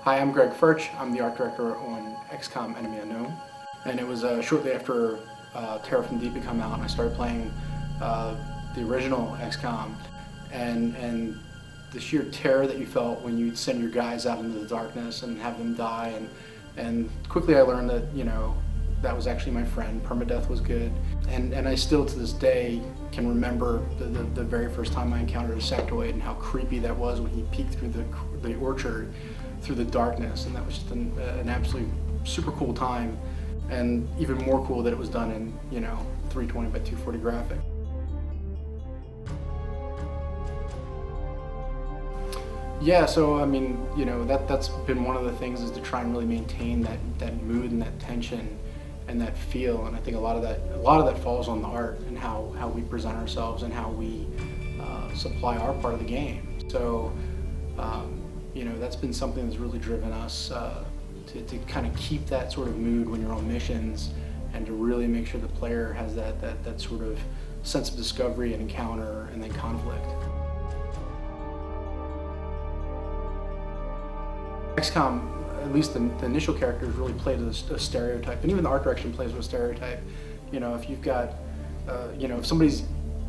Hi, I'm Greg Foertsch. I'm the art director on XCOM Enemy Unknown. And it was shortly after Terror from Deep had come out, and I started playing the original XCOM. And the sheer terror that you felt when you'd send your guys out into the darkness and have them die. And quickly I learned that, you know, that was actually my friend. Permadeath was good. And I still, to this day, can remember the very first time I encountered a sectoid and how creepy that was when he peeked through the orchard through the darkness. And that was just an absolutely super cool time. And even more cool that it was done in, you know, 320 by 240 graphic. Yeah, so I mean, you know, that's been one of the things, is to try and really maintain that mood and that tension and that feel. And I think a lot of that falls on the art and how we present ourselves and how we supply our part of the game. So you know, that's been something that's really driven us to kind of keep that sort of mood when you're on missions, and to really make sure the player has that sort of sense of discovery and encounter and then conflict. XCOM, at least the initial characters, really played a stereotype, and even the art direction plays with a stereotype. You know, if you've got, you know, if somebody's,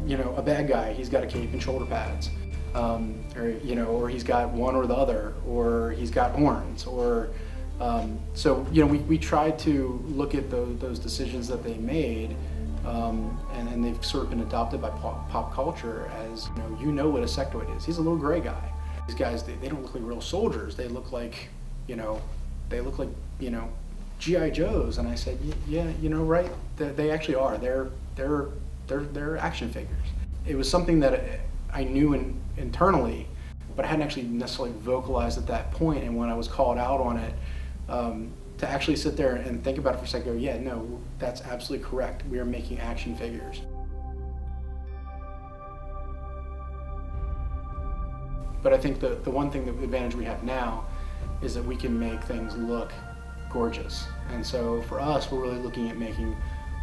you know, a bad guy, he's got a cape and shoulder pads, or you know, or he's got one or the other, or he's got horns, or so you know, we tried to look at those decisions that they made, and they've sort of been adopted by pop culture as, you know what a sectoid is. He's a little gray guy. These guys, they don't look like real soldiers. They look like, you know, G.I. Joes. And I said, yeah, you know, right? They actually are. They're action figures. It was something that I knew internally, but I hadn't actually necessarily vocalized at that point. And when I was called out on it, to actually sit there and think about it for a second, go, yeah, no, that's absolutely correct. We are making action figures. But I think the one thing, the advantage we have now, is that we can make things look gorgeous. And so for us, we're really looking at making,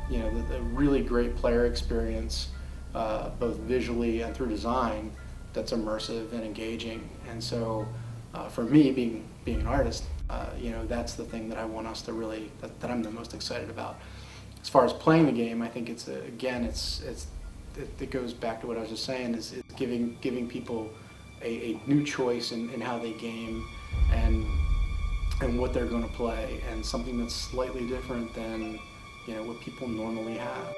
you know, the really great player experience, both visually and through design, that's immersive and engaging. And so for me, being an artist, you know, that's the thing that I want us to really, that I'm the most excited about. As far as playing the game, I think it's again, it goes back to what I was just saying, is giving people a new choice in how they game and what they're going to play, and something that's slightly different than, you know, what people normally have.